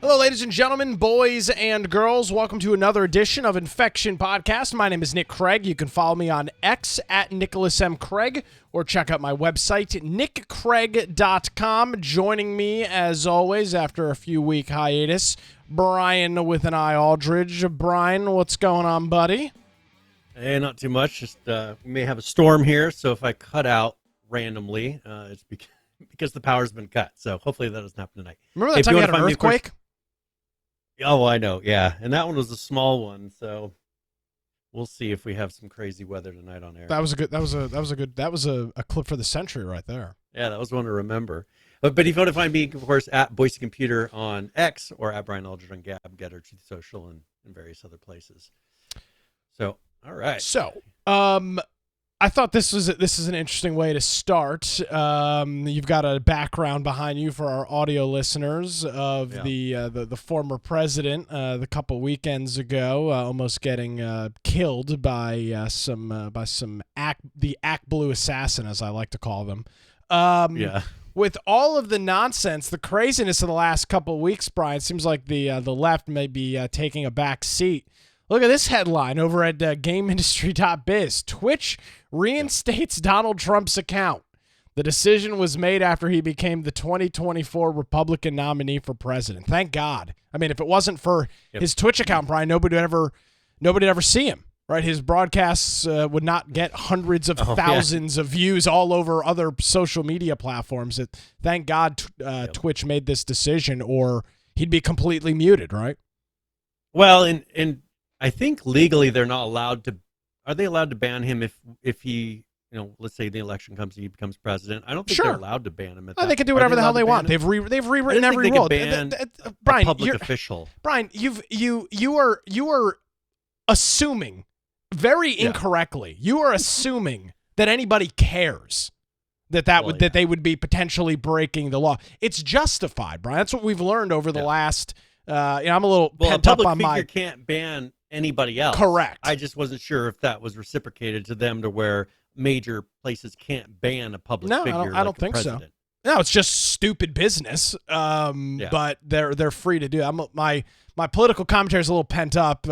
Hello, ladies and gentlemen, boys and girls. Welcome to another edition of Infection Podcast. My name is Nick Craig. You can follow me on X at Nicholas M. Craig or check out my website, nickcraig.com. Joining me, as always, after a few-week hiatus, Brian with an eye Aldridge. Brian, what's going on, buddy? Hey, not too much. Just we may have a storm here, so if I cut out randomly, it's because the power's been cut. So hopefully that doesn't happen tonight. Remember that time you had an earthquake? Oh, I know. Yeah, and that one was a small one. So we'll see if we have some crazy weather tonight on air. That was a clip for the century right there. Yeah, that was one to remember. But if you want to find me, of course, at Boise Computer on X or at Brian Aldridge on Gab, Getter, Truth Social, and various other places. So, all right. So, I thought this is an interesting way to start. You've got a background behind you for our audio listeners of the former president a couple weekends ago, almost getting killed by the Act Blue assassin, as I like to call them. With all of the nonsense, the craziness of the last couple of weeks, Brian, it seems like the left may be taking a back seat. Look at this headline over at GameIndustry.biz. Twitch reinstates Donald Trump's account. The decision was made after he became the 2024 Republican nominee for president. Thank God. I mean, if it wasn't for his Twitch account, Brian, nobody would ever see him. Right? His broadcasts would not get hundreds of thousands of views all over other social media platforms. Thank God Twitch made this decision, or he'd be completely muted, right? Well, and I think legally they're not allowed to. Are they allowed to ban him if he, let's say the election comes and he becomes president? I don't think they're allowed to ban him. They can do whatever the hell they want. They've rewritten every rule. Brian, public official. Brian, you are assuming very incorrectly. You are assuming that anybody cares that they would be potentially breaking the law. It's justified, Brian. That's what we've learned over the last. I'm a little pent up on my. A public figure can't ban anybody else. Correct. I just wasn't sure if that was reciprocated to them to where major places can't ban a public figure. No, I don't think so. No, it's just stupid business. But they're free to do it. My political commentary is a little pent up.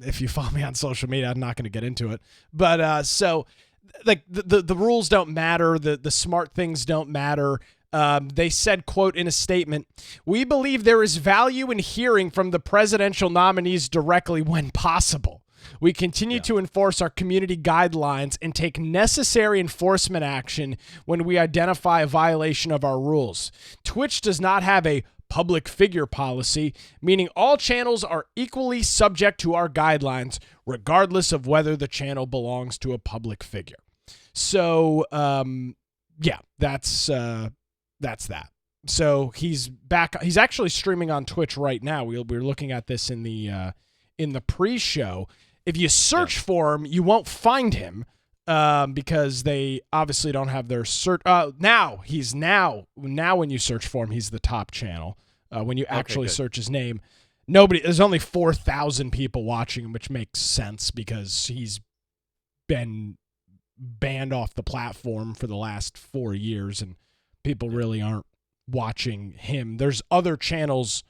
If you follow me on social media, I'm not going to get into it. But so like the rules don't matter. The smart things don't matter. They said, quote, in a statement, "We believe there is value in hearing from the presidential nominees directly when possible. We continue to enforce our community guidelines and take necessary enforcement action when we identify a violation of our rules. Twitch does not have a public figure policy, meaning all channels are equally subject to our guidelines, regardless of whether the channel belongs to a public figure." So, that's that. So he's back. He's actually streaming on Twitch right now. We're looking at this in the pre-show. If you search for him, you won't find him because they obviously don't have their search. Now when you search for him, he's the top channel. When you actually search his name, there's only 4,000 people watching him, which makes sense because he's been banned off the platform for the last 4 years and people really aren't watching him. There's other channels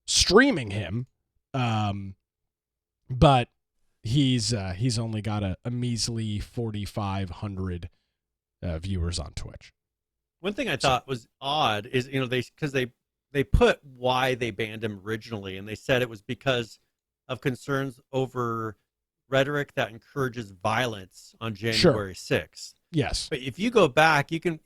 streaming him, but he's only got a measly 4,500 viewers on Twitch. One thing I thought was odd is they put why they banned him originally, and they said it was because of concerns over rhetoric that encourages violence on January 6th. Yes, but if you go back, you can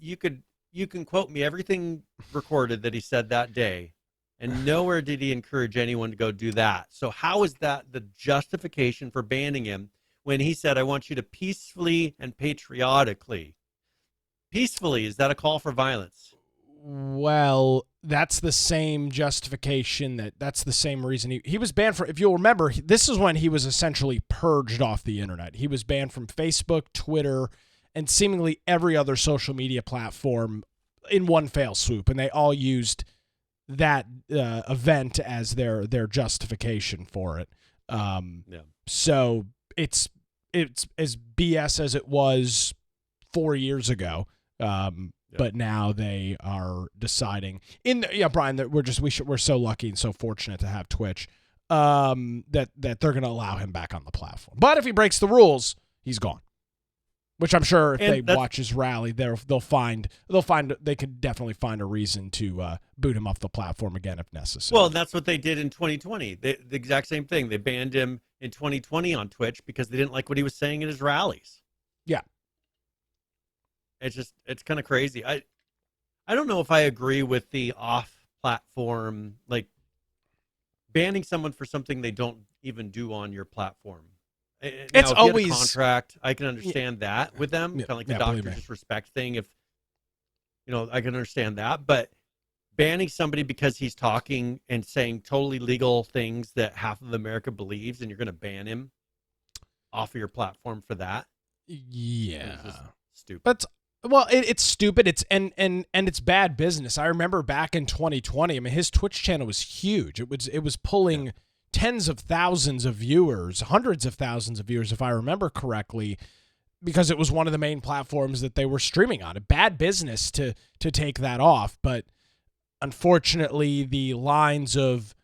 quote me everything recorded that he said that day, and nowhere did he encourage anyone to go do that. So how is that the justification for banning him when he said, "I want you to peacefully and patriotically"? Peacefully, is that a call for violence? Well, that's the same justification. That's the same reason he was banned if you'll remember, this is when he was essentially purged off the internet. He was banned from Facebook, Twitter, and seemingly every other social media platform in one fell swoop, and they all used that event as their justification for it. So it's as BS as it was 4 years ago. but now they are deciding Brian, that we're so lucky and so fortunate to have Twitch, that they're going to allow him back on the platform. But if he breaks the rules, he's gone. Which I'm sure if they watch his rally, they could definitely find a reason to boot him off the platform again if necessary. Well, that's what they did in 2020. The exact same thing. They banned him in 2020 on Twitch because they didn't like what he was saying in his rallies. Yeah. It's kind of crazy. I don't know if I agree with the off-platform, like banning someone for something they don't even do on your platform. It's always a contract. I can understand that with them, kind of like the doctor disrespect thing. If I can understand that, but banning somebody because he's talking and saying totally legal things that half of America believes, and you're going to ban him off of your platform for that? Yeah, it's stupid. It's stupid. It's and it's bad business. I remember back in 2020. I mean, his Twitch channel was huge. It was pulling tens of thousands of viewers, hundreds of thousands of viewers, if I remember correctly, because it was one of the main platforms that they were streaming on. A bad business to take that off, but unfortunately, the lines of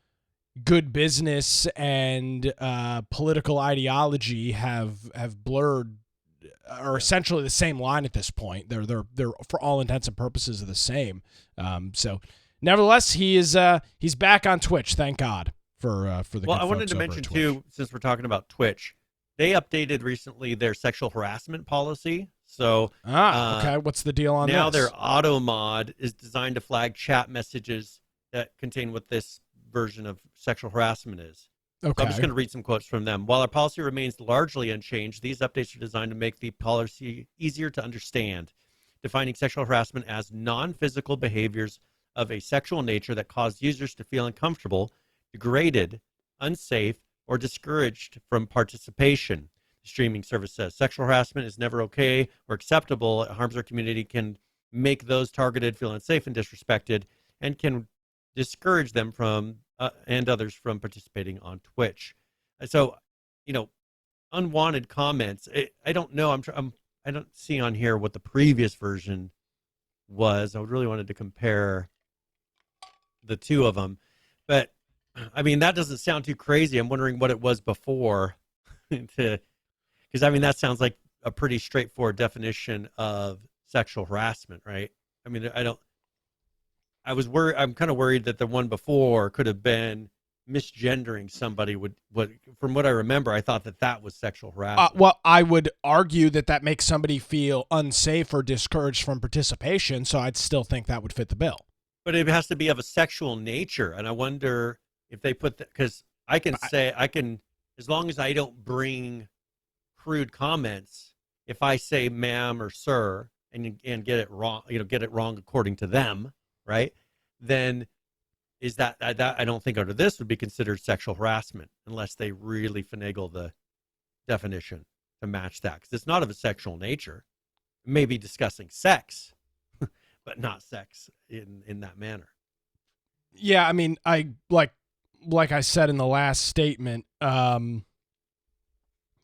good business and political ideology have blurred, are essentially the same line at this point. They're for all intents and purposes are the same. So, nevertheless, he's back on Twitch. Thank God. For the I wanted to mention too, since we're talking about Twitch, they updated recently their sexual harassment policy. So okay, what's the deal on now? this? Their auto mod is designed to flag chat messages that contain what this version of sexual harassment is. Okay. So I'm just going to read some quotes from them. While our policy remains largely unchanged, these updates are designed to make the policy easier to understand, defining sexual harassment as non-physical behaviors of a sexual nature that cause users to feel uncomfortable, degraded, unsafe, or discouraged from participation. The streaming service says sexual harassment is never okay or acceptable. It harms our community, can make those targeted feel unsafe and disrespected, and can discourage them from and others from participating on Twitch. So, unwanted comments. I don't know. I don't see on here what the previous version was. I really wanted to compare the two of them, but I mean, that doesn't sound too crazy. I'm wondering what it was before, because that sounds like a pretty straightforward definition of sexual harassment, right? I mean, I'm kind of worried that the one before could have been misgendering somebody. From what I remember, I thought that was sexual harassment. Well, I would argue that makes somebody feel unsafe or discouraged from participation. So I'd still think that would fit the bill. But it has to be of a sexual nature, and I wonder if they put that, because I can as long as I don't bring crude comments, if I say ma'am or sir and get it wrong, get it wrong according to them, right? Then is that I don't think under this would be considered sexual harassment unless they really finagle the definition to match that, because it's not of a sexual nature. It may be discussing sex, but not sex in that manner. Yeah, I mean, I like I said in the last statement, the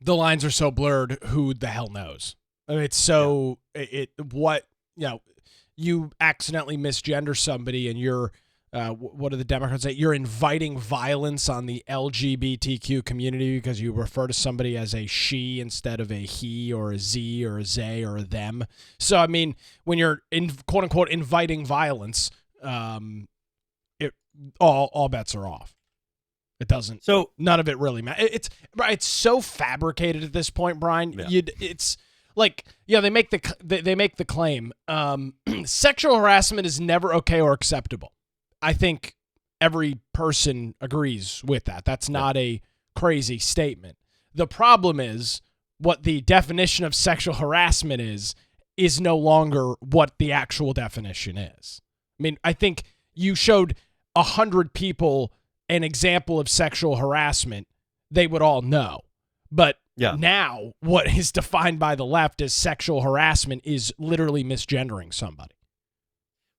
lines are so blurred, who the hell knows? I mean, it's so you accidentally misgender somebody and you're what do the Democrats say? You're inviting violence on the LGBTQ community because you refer to somebody as a she instead of a he or a z or a they or a them. So, I mean, when you're quote unquote inviting violence, all bets are off. It doesn't. So none of it really matters. It's so fabricated at this point, Brian. Yeah. It's like, they make the claim. Sexual harassment is never okay or acceptable. I think every person agrees with that. That's not a crazy statement. The problem is what the definition of sexual harassment is no longer what the actual definition is. I mean, I think you showed 100 people an example of sexual harassment, they would all know. But now what is defined by the left as sexual harassment is literally misgendering somebody.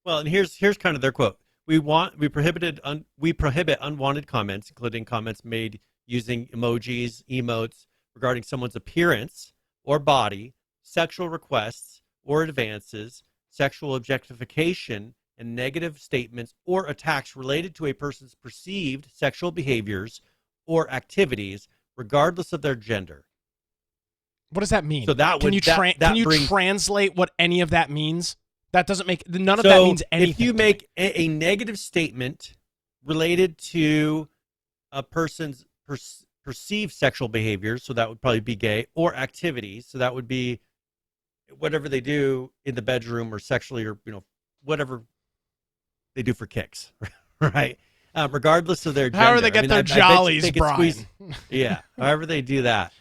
Well, and here's kind of their quote. We prohibit unwanted comments, including comments made using emojis, emotes regarding someone's appearance or body, sexual requests or advances, sexual objectification, and negative statements or attacks related to a person's perceived sexual behaviors or activities, regardless of their gender. What does that mean? So that can you translate what any of that means? That doesn't make none of that means anything. If you make a negative statement related to a person's perceived sexual behaviors, so that would probably be gay, or activities, so that would be whatever they do in the bedroom or sexually, or whatever they do for kicks, right? Regardless of their gender. However they get their jollies, Brian. Yeah, however they do that.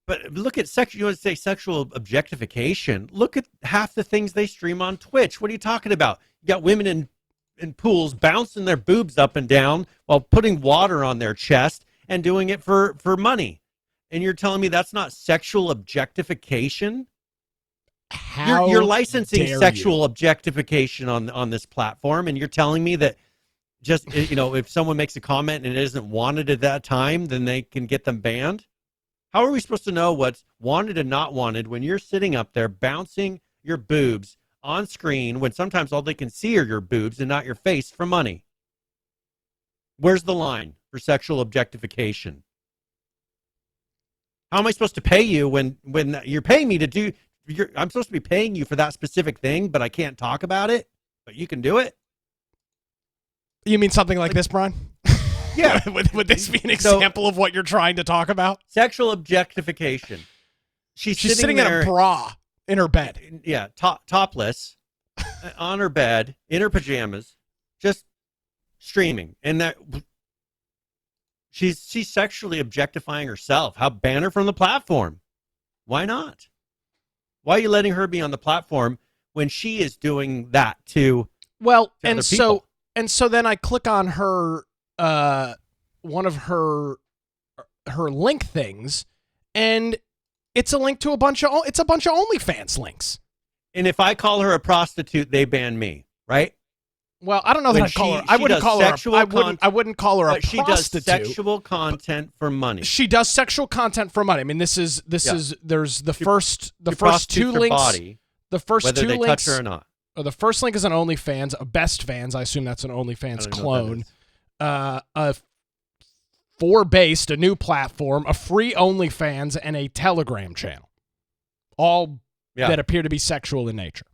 But look at you want to say sexual objectification. Look at half the things they stream on Twitch. What are you talking about? You got women in pools bouncing their boobs up and down while putting water on their chest and doing it for money. And you're telling me that's not sexual objectification? You're licensing sexual objectification on this platform, and you're telling me that just, if someone makes a comment and it isn't wanted at that time, then they can get them banned? How are we supposed to know what's wanted and not wanted when you're sitting up there bouncing your boobs on screen when sometimes all they can see are your boobs and not your face for money? Where's the line for sexual objectification? How am I supposed to pay you when you're paying me to do? I'm supposed to be paying you for that specific thing, but I can't talk about it, but you can do it? You mean something like this, Brian? Yeah. Would this be an example of what you're trying to talk about? Sexual objectification. She's sitting in a bra in her bed. Yeah, topless, on her bed, in her pajamas, just streaming. And that she's sexually objectifying herself. How ban her from the platform? Why not? Why are you letting her be on the platform when she is doing that to other people? So then I click on her one of her link things, and it's a link to a bunch of OnlyFans links. And if I call her a prostitute, they ban me, right? Well, I don't know that I'd call her. I wouldn't call her. I wouldn't call her a prostitute. She does sexual content for money. She does sexual content for money. I mean, this is there's the first two links. Body, the first whether two they links touch her or not. The first link is an OnlyFans, a Best Fans. I assume that's an OnlyFans clone. A based a new platform, a free OnlyFans, and a Telegram channel, all that appear to be sexual in nature.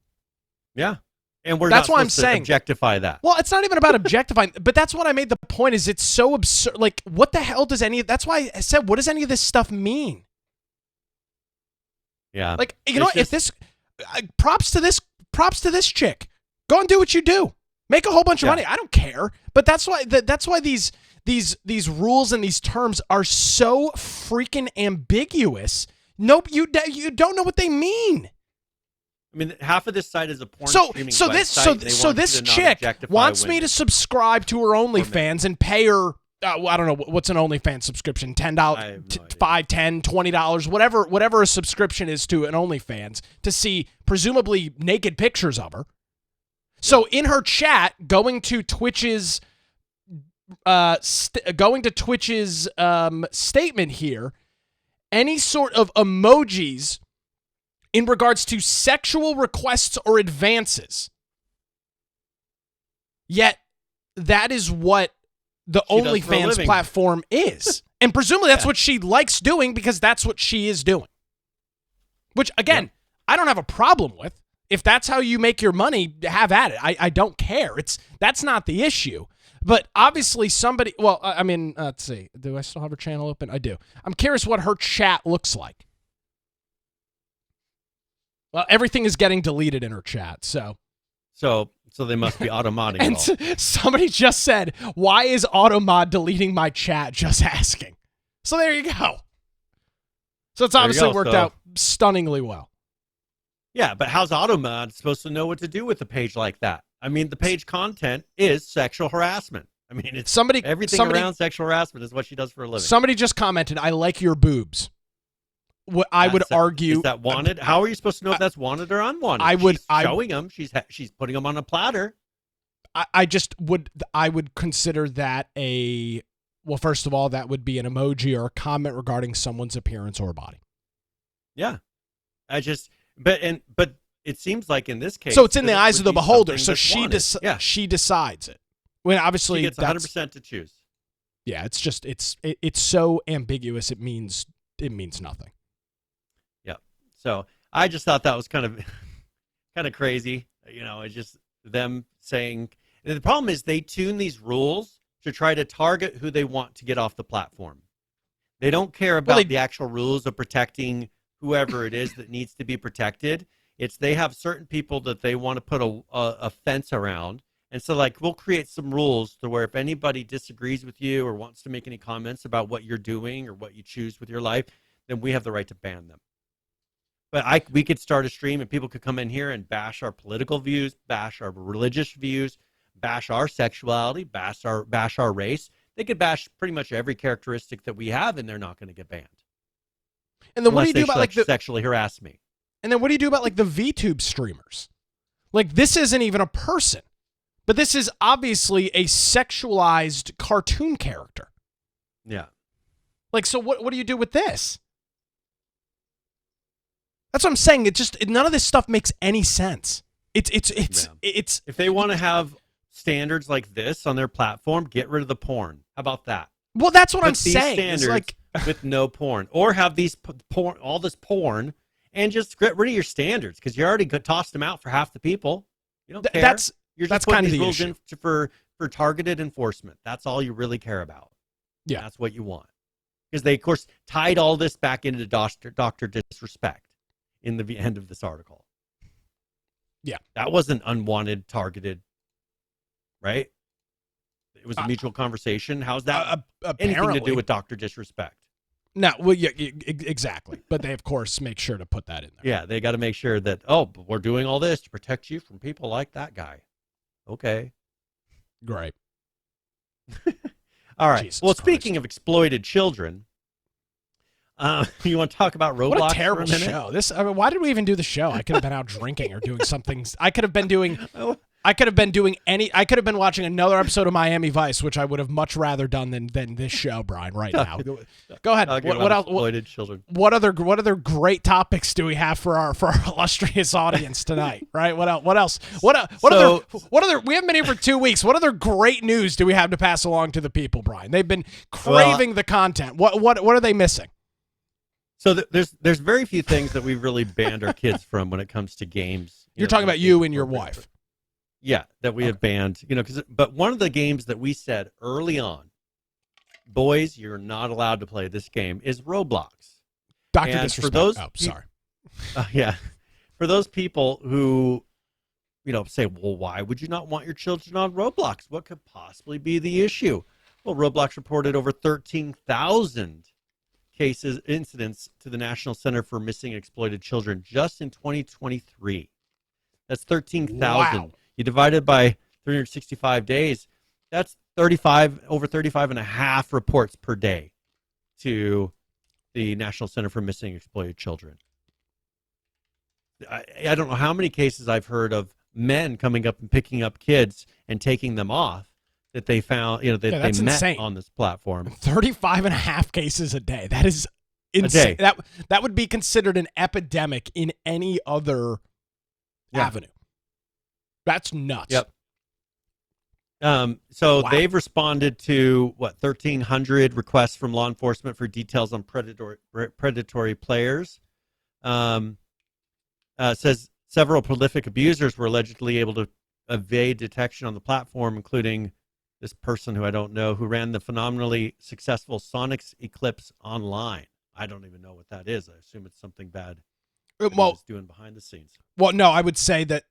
Yeah, and that's why I'm saying objectify that. Well, it's not even about objectifying, but that's what I made the point. Is it's so absurd? Like, what the hell does that's why I said, what does any of this stuff mean? Yeah, like if this props to this chick, go and do what you do. Make a whole bunch of money. I don't care. But that's why these rules and these terms are so freaking ambiguous. Nope, you don't know what they mean. I mean, half of this site is a porn streaming website. So this chick wants me to subscribe to her OnlyFans and pay her. I don't know what's an OnlyFans subscription. $10, $5, $10, $20, whatever a subscription is to an OnlyFans to see presumably naked pictures of her. So in her chat, going to Twitch's statement here, any sort of emojis in regards to sexual requests or advances. Yet that is what the OnlyFans platform is. And presumably that's what she likes doing because that's what she is doing. Which, again, I don't have a problem with. If that's how you make your money, have at it. I don't care. That's not the issue. But obviously somebody, let's see. Do I still have her channel open? I do. I'm curious what her chat looks like. Well, everything is getting deleted in her chat, so they must be automodding. And somebody just said, "Why is Automod deleting my chat?" Just asking. So there you go. So it's obviously worked out stunningly well. Yeah, but how's Automod supposed to know what to do with a page like that? I mean, the page content is sexual harassment. I mean, it's everything around sexual harassment is what she does for a living. Somebody just commented, "I like your boobs." What I would argue, is that wanted? How are you supposed to know if that's wanted or unwanted? She's showing them. She's putting them on a platter. I would consider that first of all, that would be an emoji or a comment regarding someone's appearance or body. Yeah, but it seems like in this case, so it's in the that it eyes would of the be beholder. something So that's she wanted. she decides it. When obviously She gets that's 100% to choose. yeah, it's just it's so ambiguous. It means nothing. Yeah. So I just thought that was kind of crazy. You know, it's just them saying. And the problem is they tune these rules to try to target who they want to get off the platform. They don't care about the actual rules of protecting whoever it is that needs to be protected. It's they have certain people that they want to put a fence around. And so, like, we'll create some rules to where if anybody disagrees with you or wants to make any comments about what you're doing or what you choose with your life, then we have the right to ban them. But we could start a stream and people could come in here and bash our political views, bash our religious views, bash our sexuality, bash our race. They could bash pretty much every characteristic that we have, and they're not going to get banned. And then what do you do about like sexually harass me? And then what do you do about like the VTube streamers? Like this isn't even a person, but this is obviously a sexualized cartoon character. Yeah. Like, so what do you do with this? That's what I'm saying. None of this stuff makes any sense. It's if they want to have standards like this on their platform, get rid of the porn. How about that? Well, that's what I'm saying. Standards it's like with no porn, or have these all this porn, and just get rid of your standards because you already tossed them out for half the people. You don't care. You're just putting these rules in for targeted enforcement. That's all you really care about. Yeah, that's what you want. Because they, of course, tied all this back into Dr. Disrespect in the end of this article. Yeah, that wasn't unwanted, targeted, right? It was a mutual conversation. How's that anything to do with Dr. Disrespect? No, well, yeah, exactly. But they, of course, make sure to put that in there. Yeah, they got to make sure that, but we're doing all this to protect you from people like that guy. Okay. Great. All right. Jesus well, Christ. Speaking of exploited children, you want to talk about Roblox? What a terrible show. Why did we even do the show? I could have been out drinking or doing something. I could have been doing watching another episode of Miami Vice, which I would have much rather done than this show, Brian, right now. Go ahead. What else? Exploited children. What other great topics do we have for our illustrious audience tonight? Right? What else? What other we haven't been here for 2 weeks. What other great news do we have to pass along to the people, Brian? They've been craving the content. What are they missing? So there's very few things that we've really banned our kids from when it comes to games. You're talking about you and your wife. Yeah, that we have banned, but one of the games that we said early on, boys, you're not allowed to play this game, is Roblox. Dr. Disrespect. Sorry. Yeah. For those people who, say, well, why would you not want your children on Roblox? What could possibly be the issue? Well, Roblox reported over 13,000 incidents to the National Center for Missing and Exploited Children just in 2023. That's 13,000. Wow. You divide it by 365 days, that's over 35 and a half reports per day to the National Center for Missing and Exploited Children. I don't know how many cases I've heard of men coming up and picking up kids and taking them off that they found, that they met insane. On this platform. 35 and a half cases a day. That is insane. That would be considered an epidemic in any other avenue. That's nuts. Yep. So they've responded to 1,300 requests from law enforcement for details on predatory players. Says several prolific abusers were allegedly able to evade detection on the platform, including this person who I don't know, who ran the phenomenally successful Sonic's Eclipse Online. I don't even know what that is. I assume it's something bad that he was doing behind the scenes. Well, no, I would say that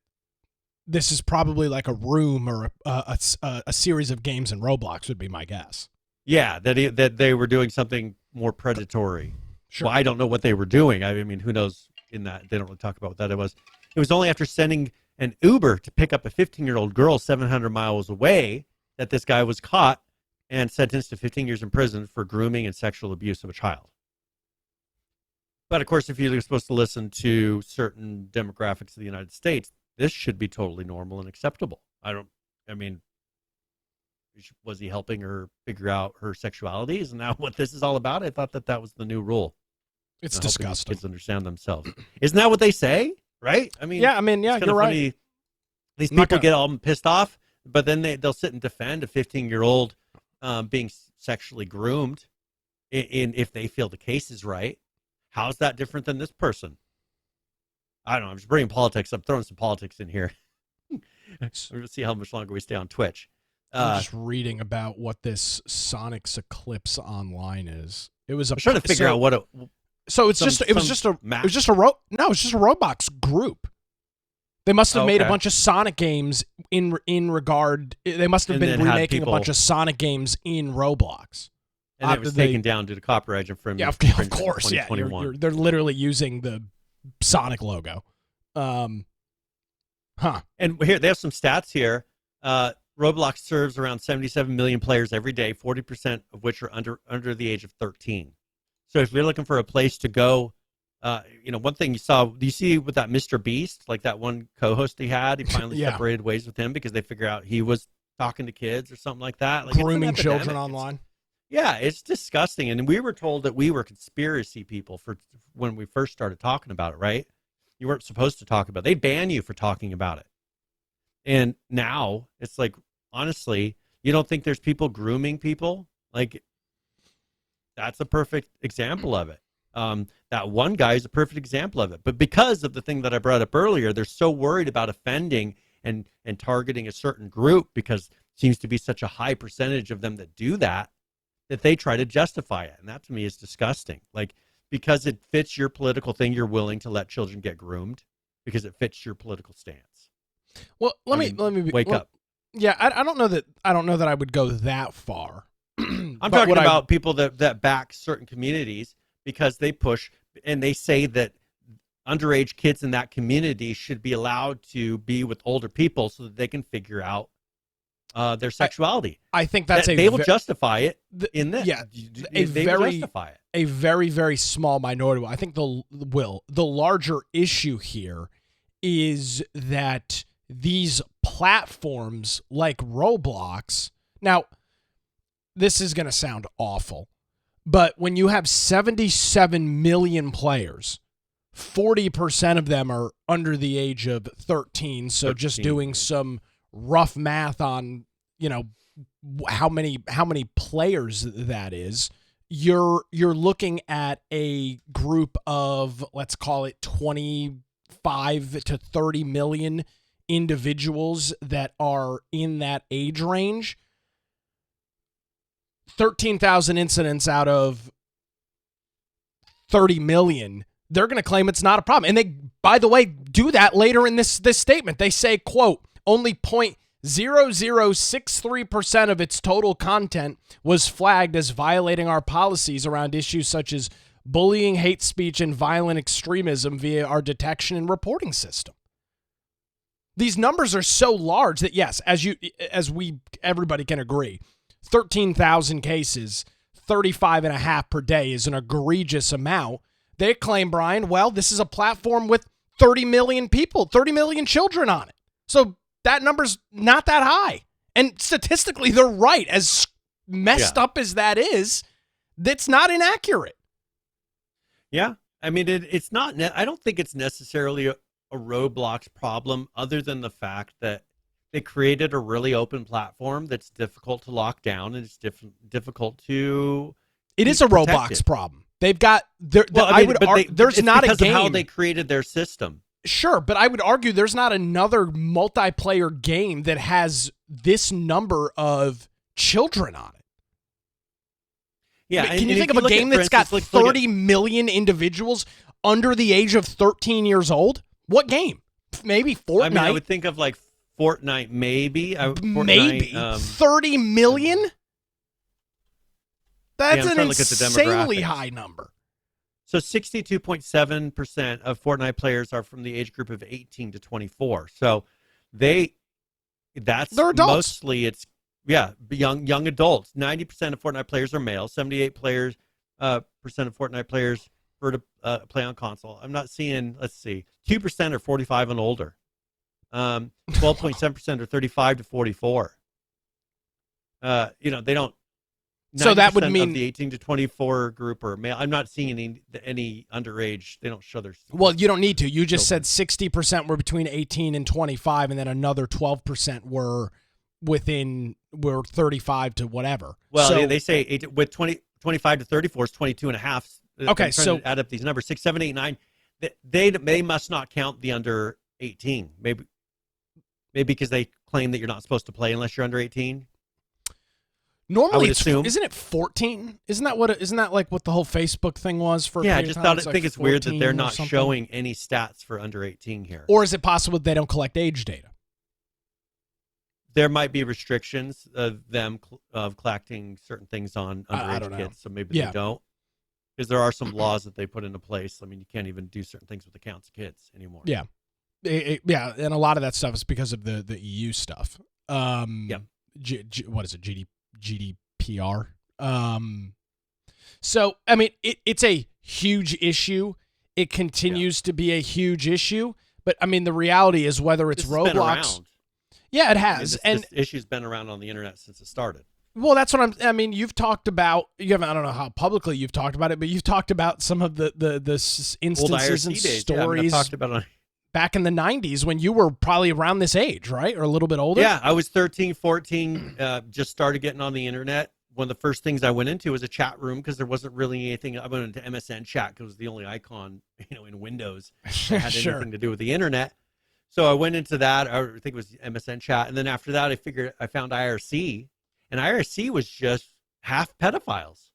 this is probably like a room or a series of games in Roblox would be my guess. Yeah, that they were doing something more predatory. Sure. Well, I don't know what they were doing. I mean, who knows in that? They don't really talk about what that was. It was only after sending an Uber to pick up a 15-year-old girl 700 miles away that this guy was caught and sentenced to 15 years in prison for grooming and sexual abuse of a child. But, of course, if you're supposed to listen to certain demographics of the United States, this should be totally normal and acceptable. Was he helping her figure out her sexuality? Isn't that what this is all about? I thought that was the new rule. It's disgusting. Kids understand themselves. Isn't that what they say? right? I mean, yeah, you're right. Funny. These people get all pissed off, but then they'll sit and defend a 15-year-old being sexually groomed in if they feel the case is right. How's that different than this person? I don't know. I'm just bringing politics. I'm throwing some politics in here. We're going to see how much longer we stay on Twitch. I'm just reading about what this Sonic's Eclipse Online is. It was I'm trying to figure out what it. So it was just a Roblox group. They must have made a bunch of Sonic games in regard. They must have been remaking a bunch of Sonic games in Roblox. And it was taken down due to copyright infringement. Yeah, of course. Yeah, they're literally using the Sonic logo. And here they have some stats here. Roblox serves around 77 million players every day, 40% of which are under the age of 13. So if you're looking for a place to go, one thing do you see with that Mr. Beast, like that one co-host he had, he finally separated ways with him because they figure out he was talking to kids or something like that. Like grooming children online. It's disgusting. And we were told that we were conspiracy people for when we first started talking about it, right? You weren't supposed to talk about it. They ban you for talking about it. And now it's like, honestly, you don't think there's people grooming people? Like, that's a perfect example of it. That one guy is a perfect example of it. But because of the thing that I brought up earlier, they're so worried about offending and targeting a certain group because it seems to be such a high percentage of them that do that they try to justify it. And that to me is disgusting. Like, because it fits your political thing, you're willing to let children get groomed because it fits your political stance. Well, let me wake up. Yeah, I don't know that I would go that far. I'm talking about people that back certain communities because they push and they say that underage kids in that community should be allowed to be with older people so that they can figure out their sexuality. I think that's they will justify it in this. Yeah, they will justify it. A very, very small minority. I think the larger issue here is that these platforms like Roblox. Now, this is going to sound awful, but when you have 77 million players, 40% of them are under the age of 13. So just doing some rough math on, how many players that is, you're looking at a group of, let's call it 25 to 30 million individuals that are in that age range. 13,000 incidents out of 30 million, they're going to claim it's not a problem. And they, by the way, do that later in this statement. They say, quote, only 0.0063% of its total content was flagged as violating our policies around issues such as bullying, hate speech, and violent extremism via our detection and reporting system. These numbers are so large that, yes, everybody can agree, 13,000 cases, 35.5 per day is an egregious amount. They claim, Brian, well, this is a platform with 30 million people, 30 million children on it. So that number's not that high. And statistically, they're right. As messed up as that is, that's not inaccurate. Yeah. I mean, it's not, I don't think it's necessarily a Roblox problem other than the fact that they created a really open platform that's difficult to lock down and it's difficult to. It is a Roblox problem. They've got there's not a game. Of how they created their system. Sure, but I would argue there's not another multiplayer game that has this number of children on it. Yeah, can you think of a game that's got 30 million individuals under the age of 13 years old? What game? Maybe Fortnite. I mean, I would think of like Fortnite, maybe. Maybe 30 million. That's an insanely high number. So 62.7% of Fortnite players are from the age group of 18 to 24. So they're adults. Mostly it's young adults. 90% of Fortnite players are male. 78% of Fortnite players prefer to play on console. I'm not seeing. Let's see, 2% are 45 and older. 12.7% are 35 to 44. They don't. So that would 90% mean of the 18 to 24 group are male. I'm not seeing any underage. They don't show their. Well, you don't need to. You just said 60% were between 18 and 25, and then another 12% were 35 to whatever. Well, so, they say with 25 to 34 is 22 and a half. Okay, so to add up these numbers, 6, 7, 8, 9. They must not count the under 18. Maybe because they claim that you're not supposed to play unless you're under 18. Normally, isn't it 14? Isn't that like what the whole Facebook thing was for? Yeah, I just think it's weird that they're not showing any stats for under 18 here. Or is it possible they don't collect age data? There might be restrictions of them collecting certain things on underage kids, so maybe they don't. Because there are some laws that they put into place. I mean, you can't even do certain things with accounts of kids anymore. Yeah, yeah, and a lot of that stuff is because of the EU stuff. What is it? GDPR. So I mean, it's a huge issue. It continues to be a huge issue. But I mean, the reality is whether it's Roblox. Yeah, it has. This issue's been around on the internet since it started. Well, that's what I mean, you've talked about. I don't know how publicly you've talked about it, but you've talked about some of the instances and stories. Talked about it back in the 90s when you were probably around this age, right? Or a little bit older? Yeah, I was 13, 14, just started getting on the internet. One of the first things I went into was a chat room because there wasn't really anything. I went into MSN chat because it was the only icon, in Windows that had anything to do with the internet. So I went into that. I think it was MSN chat. And then after that, I found IRC. And IRC was just half pedophiles.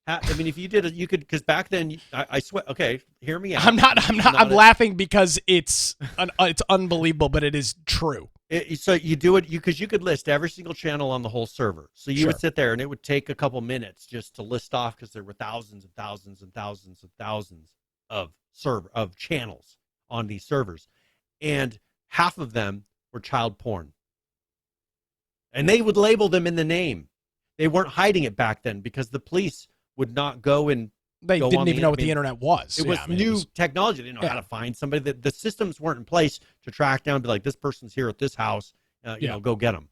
I mean, if you did it, you could, because back then, I swear. Okay, hear me out. I'm laughing because it's unbelievable, but it is true. So you do it because you could list every single channel on the whole server. So you would sit there, and it would take a couple minutes just to list off because there were thousands and thousands and thousands and thousands of channels on these servers, and half of them were child porn. And they would label them in the name. They weren't hiding it back then because the police would not go and they didn't even know what the internet was. It was new technology. They didn't know how to find somebody. The systems weren't in place to track down, be like, this person's here at this house, go get them.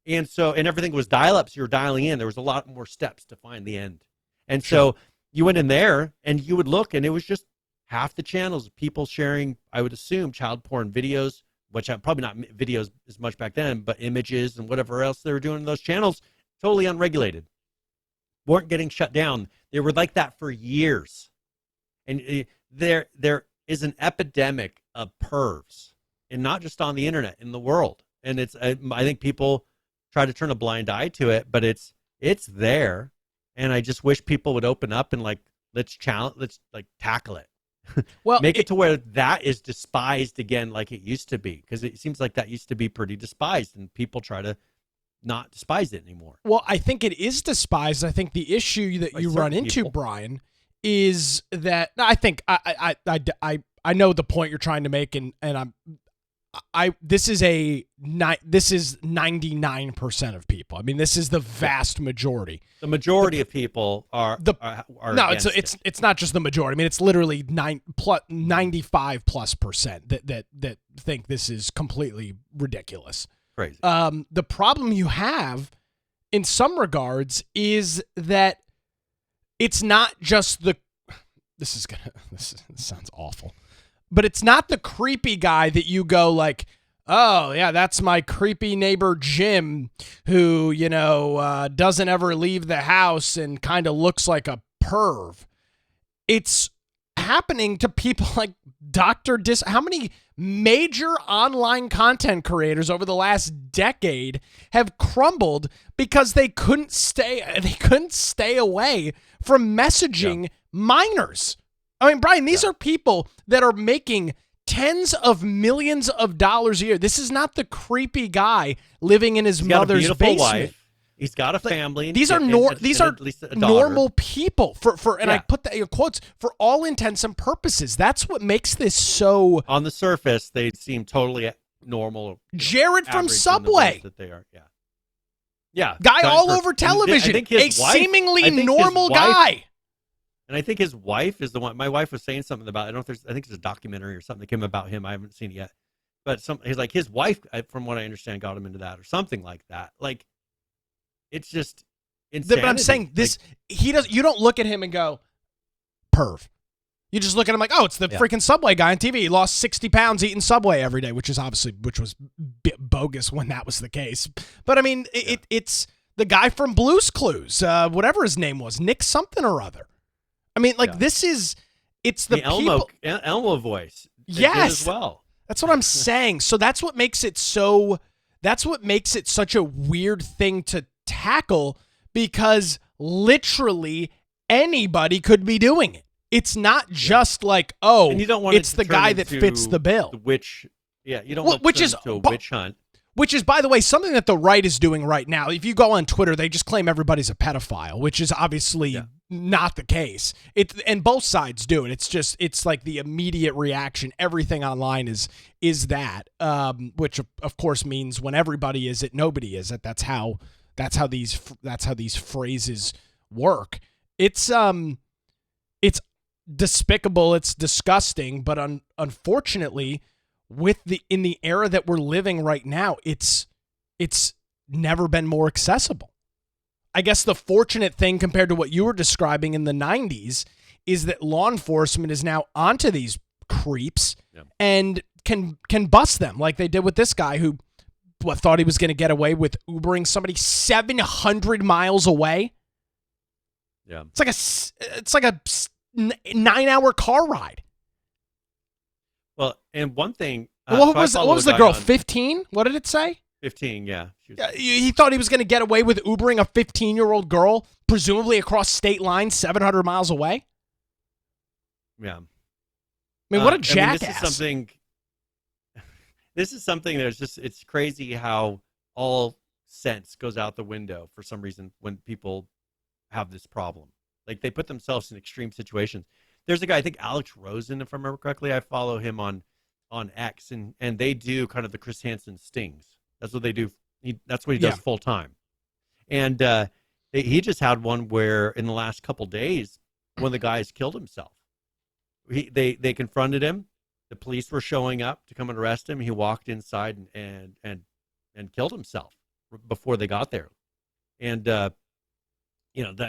And so, and everything was dial-ups. You were dialing in. There was a lot more steps to find the end. And so you went in there and you would look, and it was just half the channels of people sharing, I would assume, child porn videos, which probably not videos as much back then, but images and whatever else they were doing in those channels, totally unregulated. Weren't getting shut down. They were like that for years. And there is an epidemic of pervs, and not just on the internet, in the world. And I think people try to turn a blind eye to it, but it's there. And I just wish people would open up and let's tackle it. Well, make it to where that is despised again, like it used to be, because it seems like that used to be pretty despised, and people try to not despise it anymore. Well, I think it is despised. I think the issue that you run into, Brian, is that I think I know the point you're trying to make, and this is 99% of people. I mean, this is the vast majority. The majority of people are no. It's not just the majority. I mean, it's literally 95+% that think this is completely ridiculous. Crazy. The problem you have, in some regards, is that it's not just the. This sounds awful. But it's not the creepy guy that you go like, oh, yeah, that's my creepy neighbor Jim who, doesn't ever leave the house and kind of looks like a perv. It's happening to people like Dr. How many major online content creators over the last decade have crumbled because they couldn't stay away from messaging minors? I mean, Brian, these are people that are making tens of millions of dollars a year. This is not the creepy guy living in his mother's basement. Wife. He's got a family. These are normal people. I put that in quotes, for all intents and purposes. That's what makes this so. On the surface, they seem totally normal. Jared from Subway. That they are, yeah. Guy all over television. Seemingly normal guy. And I think his wife is the one. My wife was saying something about. I think it's a documentary or something that came about him. I haven't seen it yet. But he's like, his wife, from what I understand, got him into that or something like that. Like, it's insanity. But I'm saying this, he does. You don't look at him and go, perv. You just look at him like, oh, it's the freaking Subway guy on TV. He lost 60 pounds eating Subway every day, which was bogus when that was the case. But I mean, it's the guy from Blue's Clues, whatever his name was, Nick something or other. I mean, like it's the Elmo voice. Yes, as well. That's what I'm saying. So that's what makes it such a weird thing to tackle, because literally anybody could be doing it. It's not just like, oh, and you don't want it's the guy that fits the bill. You don't want to turn into a witch hunt. Which is, by the way, something that the right is doing right now. If you go on Twitter, they just claim everybody's a pedophile, which is obviously not the case. And both sides do it. It's like the immediate reaction. Everything online is that, which of course means when everybody is it, nobody is it. That's how these phrases work. It's despicable. It's disgusting. But unfortunately, in the era that we're living right now, it's never been more accessible. I guess the fortunate thing compared to what you were describing in the 90s is that law enforcement is now onto these creeps and can bust them like they did with this guy who thought he was going to get away with Ubering somebody 700 miles away. Yeah. It's like a 9-hour car ride. Well, and one thing. What was the girl? 15? What did it say? 15. Yeah. He thought he was going to get away with Ubering a 15-year-old girl, presumably across state lines, 700 miles away. Yeah. I mean, what a jackass! This is something that's it's crazy how all sense goes out the window for some reason when people have this problem. Like they put themselves in extreme situations. There's a guy, I think Alex Rosen, if I remember correctly. I follow him on X, and they do kind of the Chris Hansen stings. That's what they do. That's what he does full time. And he just had one where in the last couple days, one of the guys killed himself. They confronted him. The police were showing up to come and arrest him. He walked inside and killed himself before they got there. And I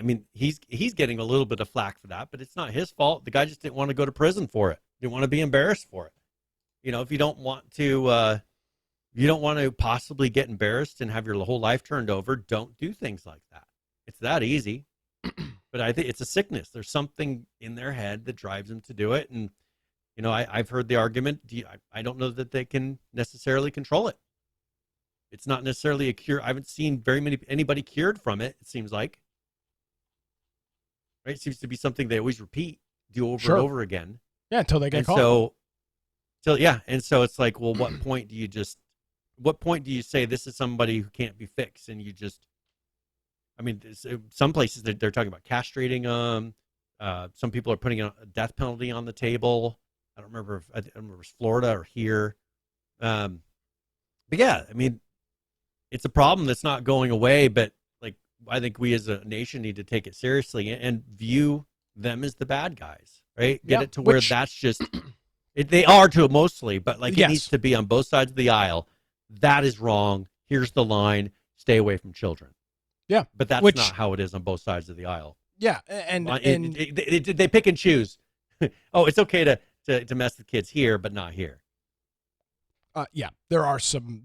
mean, he's getting a little bit of flack for that, but it's not his fault. The guy just didn't want to go to prison for it. Didn't want to be embarrassed for it. If you don't want to possibly get embarrassed and have your whole life turned over, don't do things like that. It's that easy. But I think it's a sickness. There's something in their head that drives them to do it. And, I've heard the argument. I don't know that they can necessarily control it. It's not necessarily a cure. I haven't seen anybody cured from it, it seems like. Right? It seems to be something they always do over and over again. Yeah, until they get caught. And so it's like, well, what point do you say this is somebody who can't be fixed? And some places they're talking about castrating them. Some people are putting a death penalty on the table. I don't remember if it was Florida or here. But yeah, it's a problem that's not going away, but I think we as a nation need to take it seriously and view them as the bad guys, right? Get it to where that's just, they are to it mostly, but it needs to be on both sides of the aisle. That is wrong. Here's the line. Stay away from children. Yeah. But that's not how it is on both sides of the aisle. Yeah. And they pick and choose. Oh, it's okay to mess with kids here, but not here. Yeah, there are some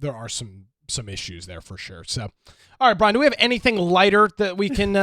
issues there for sure. So, all right, Brian, do we have anything lighter that we can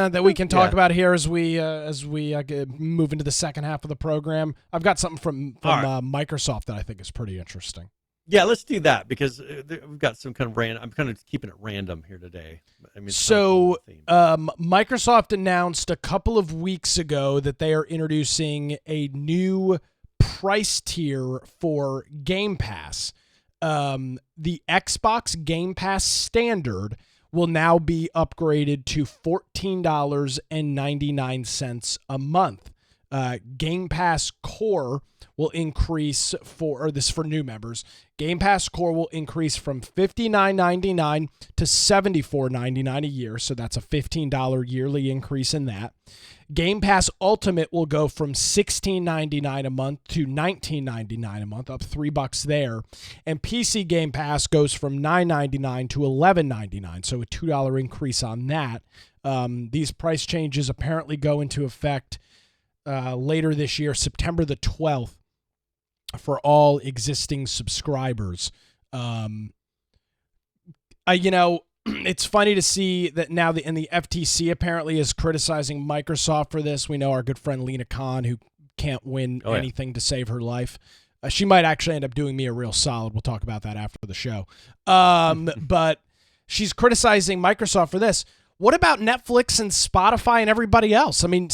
talk about here as we move into the second half of the program? I've got something from Microsoft that I think is pretty interesting. Yeah, let's do that because we've got some kind of random. I'm kind of keeping it random here today. So Microsoft announced a couple of weeks ago that they are introducing a new price tier for Game Pass. The Xbox Game Pass standard will now be upgraded to $14.99 a month. Game Pass Core will increase this is for new members. Game Pass Core will increase from $59.99 to $74.99 a year. So that's a $15 yearly increase in that. Game Pass Ultimate will go from $16.99 a month to $19.99 a month, up $3 there. And PC Game Pass goes from $9.99 to $11.99, so a $2 increase on that. These price changes apparently go into effect later this year, September the 12th, for all existing subscribers. It's funny to see that now the FTC apparently is criticizing Microsoft for this. We know our good friend Lena Khan, who can't win anything to save her life. She might actually end up doing me a real solid. We'll talk about that after the show. But she's criticizing Microsoft for this. What about Netflix and Spotify and everybody else? I mean,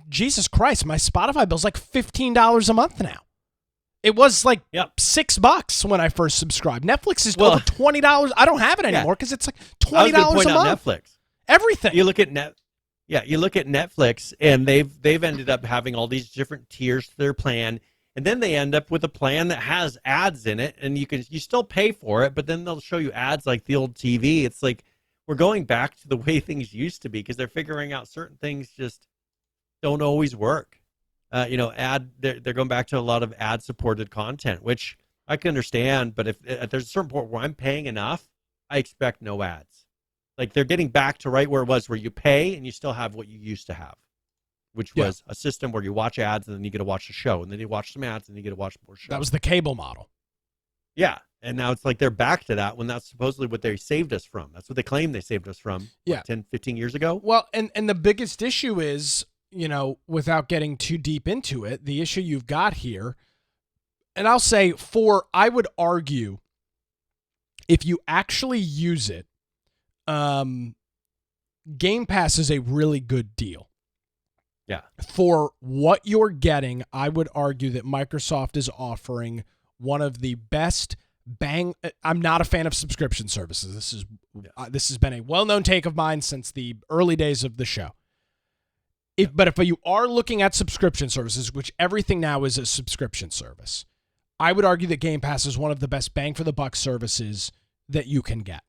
Jesus Christ, my Spotify bill's like $15 a month now. It was like $6 when I first subscribed. Netflix is over $20. I don't have it anymore because it's like $20 a month. Netflix. Everything. You look at you look at Netflix, and they've ended up having all these different tiers to their plan, and then they end up with a plan that has ads in it, and you still pay for it, but then they'll show you ads like the old TV. It's like we're going back to the way things used to be because they're figuring out certain things just don't always work. They're going back to a lot of ad-supported content, which I can understand. But if there's a certain point where I'm paying enough, I expect no ads. Like they're getting back to right where it was, where you pay and you still have what you used to have, which was a system where you watch ads and then you get to watch the show, and then you watch some ads and you get to watch more shows. That was the cable model. Yeah, and now it's like they're back to that when that's supposedly what they saved us from. That's what they claim they saved us from 10, 15 years ago. Well, and the biggest issue is, without getting too deep into it, the issue you've got here, and I'll say I would argue, if you actually use it, Game Pass is a really good deal. Yeah. For what you're getting, I would argue that Microsoft is offering one of the best I'm not a fan of subscription services. This has been a well-known take of mine since the early days of the show. But if you are looking at subscription services, which everything now is a subscription service, I would argue that Game Pass is one of the best bang for the buck services that you can get.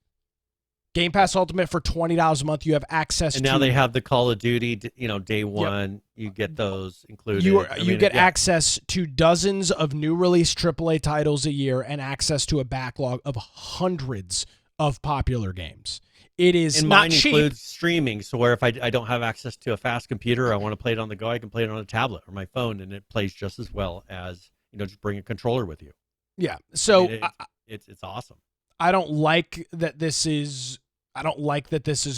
Game Pass Ultimate for $20 a month, you have access to... And now they have the Call of Duty, day one. You get those included. You get access to dozens of new release AAA titles a year and access to a backlog of hundreds of popular games. It is and not mine cheap. Includes streaming, so where if I don't have access to a fast computer, I want to play it on the go, I can play it on a tablet or my phone, and it plays just as well as just bring a controller with you. Yeah, so it's awesome. I don't like that this is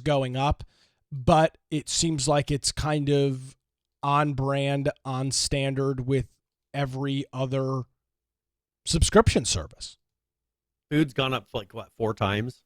going up, but it seems like it's kind of on brand, on standard with every other subscription service. Food's gone up like 4 times?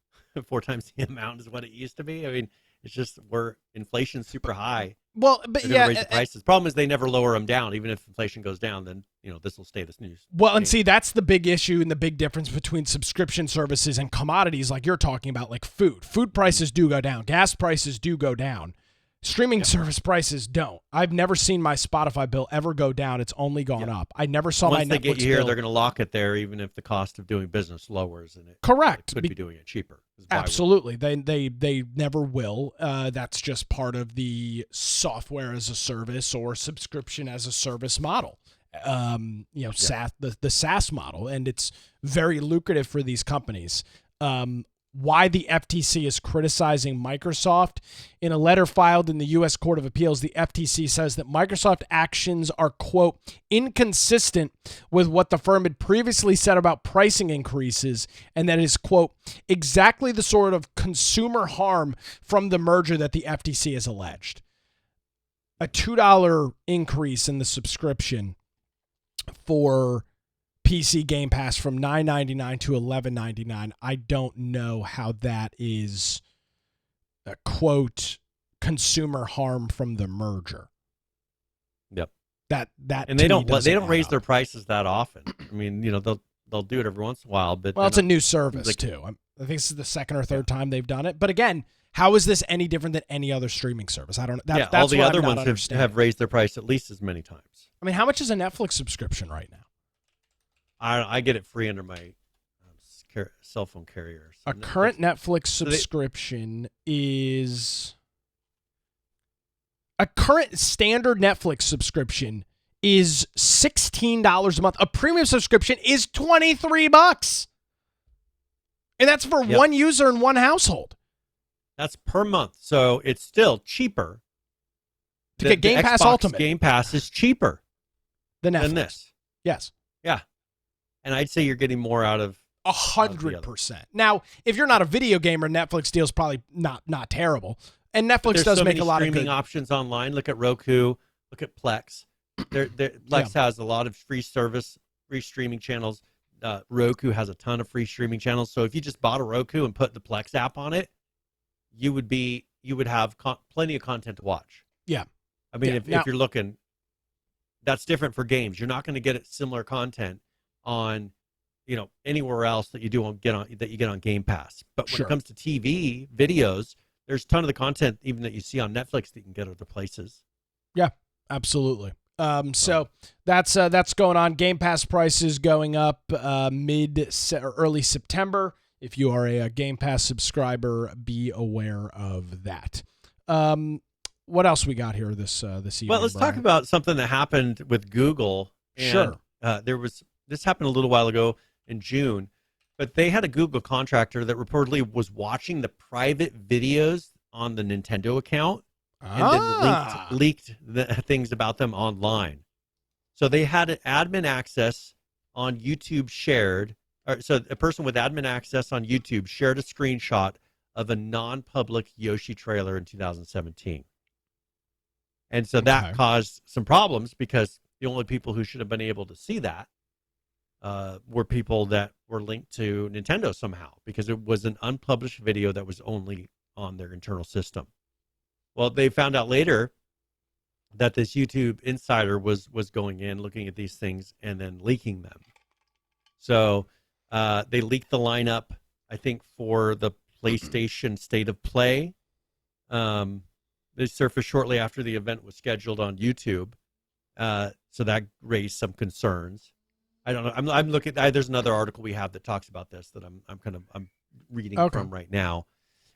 4 times the amount is what it used to be. I mean, it's just where inflation's super high. Well, but raise the prices. Problem is they never lower them down. Even if inflation goes down, then this will stay this news. Well, and see, that's the big issue and the big difference between subscription services and commodities like you're talking about, like food. Food prices do go down. Gas prices do go down. Streaming service prices don't. I've never seen my Spotify bill ever go down. It's only gone up. I never saw my Netflix bill. Once they get you here, they're going to lock it there, even if the cost of doing business lowers. And it could be doing it cheaper. Absolutely. They never will. That's just part of the software as a service or subscription as a service model. SaaS, the SaaS model, and it's very lucrative for these companies. Why the FTC is criticizing Microsoft. In a letter filed in the U.S. Court of Appeals, the FTC says that Microsoft actions are, quote, inconsistent with what the firm had previously said about pricing increases, and that is, quote, exactly the sort of consumer harm from the merger that the FTC has alleged. A $2 increase in the subscription for PC Game Pass from $9.99 to $11.99. I don't know how that is a, quote, consumer harm from the merger. Yep. That and they don't raise their prices that often. I mean, they'll do it every once in a while, but it's a new service too. I think this is the second or third time they've done it. But again, How is this any different than any other streaming service? I don't. That's all the what other I'm not ones understanding. have raised their price at least as many times. I mean, how much is a Netflix subscription right now? I get it free under my cell phone carrier. So a current Netflix subscription is a current standard Netflix subscription is $16 a month. A premium subscription is $23, and that's for one user in one household. That's per month, so it's still cheaper. To get Game Pass Xbox Ultimate. Game Pass is cheaper than this. Yes. Yeah, and I'd say you're getting more out of 100%. Now, if you're not a video gamer, Netflix deal's probably not terrible. And Netflix does make a lot of streaming options online. Look at Roku. Look at Plex. Plex has a lot of free streaming channels. Roku has a ton of free streaming channels. So if you just bought a Roku and put the Plex app on it, you would have plenty of content to watch. Yeah. I mean, if you're looking, that's different for games. You're not going to get similar content on, anywhere else that you get on Game Pass. But when it comes to TV videos, there's a ton of the content even that you see on Netflix that you can get other places. Yeah, absolutely. So that's going on. Game Pass prices going up early September. If you are a Game Pass subscriber, be aware of that. What else we got here this evening? Well, let's talk about something that happened with Google. And, this happened a little while ago in June, but they had a Google contractor that reportedly was watching the private videos on the Nintendo account and then leaked the things about them online. So they had an admin access on YouTube shared. So a person with admin access on YouTube shared a screenshot of a non-public Yoshi trailer in 2017. And so that caused some problems because the only people who should have been able to see that were people that were linked to Nintendo somehow, because it was an unpublished video that was only on their internal system. Well, they found out later that this YouTube insider was going in, looking at these things, and then leaking them. So they leaked the lineup, I think, for the PlayStation State of Play. They surfaced shortly after the event was scheduled on YouTube. So that raised some concerns. I don't know. I'm looking. There's another article we have that talks about this that I'm reading from right now.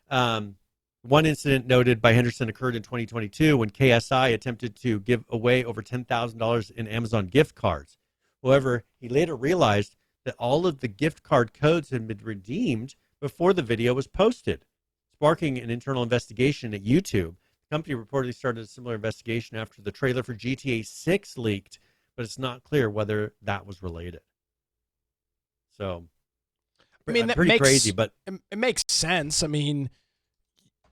One incident noted by Henderson occurred in 2022 when KSI attempted to give away over $10,000 in Amazon gift cards. However, he later realized that all of the gift card codes had been redeemed before the video was posted, sparking an internal investigation at YouTube. The company reportedly started a similar investigation after the trailer for GTA 6 leaked, but it's not clear whether that was related. So, I mean, that pretty crazy, but it makes sense. I mean,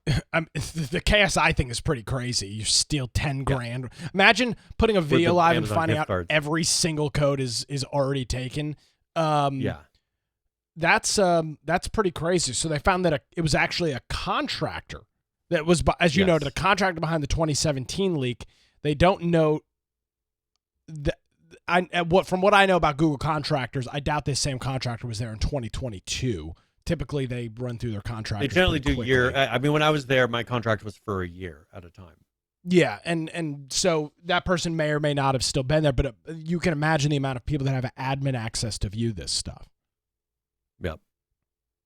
the KSI thing is pretty crazy. You steal 10 grand. Imagine putting a video live and finding out every single code is already taken. That's pretty crazy. So they found that it was actually a contractor that was, as you noted, a contractor behind the 2017 leak. They don't know that. From what I know about Google contractors, I doubt this same contractor was there in 2022. Typically, they run through their contract. They generally do year. I mean, when I was there, my contract was for a year at a time. Yeah, and so that person may or may not have still been there, but you can imagine the amount of people that have admin access to view this stuff. Yep.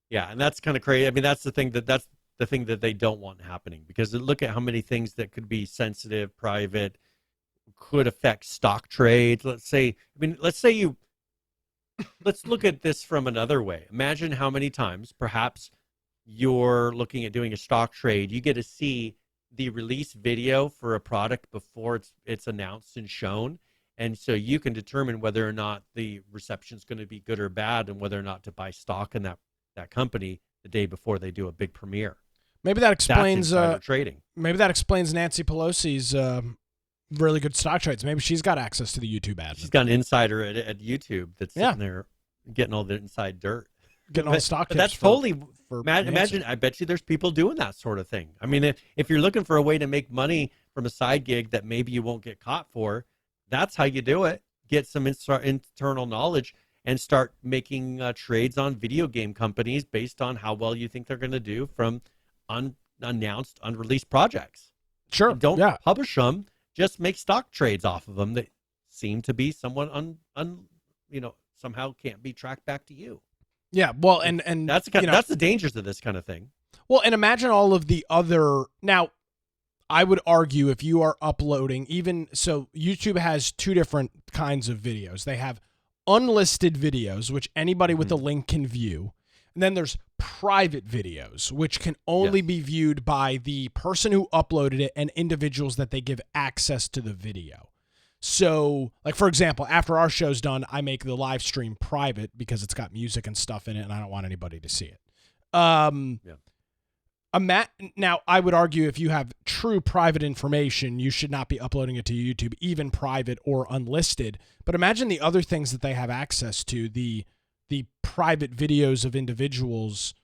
Yeah, and that's kind of crazy. I mean, that's the thing that they don't want happening, because look at how many things that could be sensitive, private, could affect stock trades. Let's look at this from another way. Imagine how many times perhaps you're looking at doing a stock trade. You get to see the release video for a product before it's announced and shown. And so you can determine whether or not the reception is going to be good or bad, and whether or not to buy stock in that company the day before they do a big premiere. Maybe that explains trading. Maybe that explains Nancy Pelosi's really good stock trades. Maybe she's got access to the YouTube admin. She's got an insider at YouTube that's sitting there getting all the inside dirt. Getting all the stock tips. That's totally. Imagine, I bet you there's people doing that sort of thing. I mean, if you're looking for a way to make money from a side gig that maybe you won't get caught for, that's how you do it. Get some internal knowledge and start making trades on video game companies based on how well you think they're going to do from unannounced, unreleased projects. Sure. And don't publish them. Just make stock trades off of them that seem to be somewhat somehow can't be tracked back to you. Yeah. Well, and that's that's the dangers of this kind of thing. Well, and imagine all of the other now. I would argue if you are uploading, YouTube has two different kinds of videos. They have unlisted videos, which anybody with a link can view. And then there's private videos, which can only be viewed by the person who uploaded it and individuals that they give access to the video. So, like, for example, after our show's done, I make the live stream private because it's got music and stuff in it, and I don't want anybody to see it. Now, I would argue if you have true private information, you should not be uploading it to YouTube, even private or unlisted. But imagine the other things that they have access to, the private videos of individuals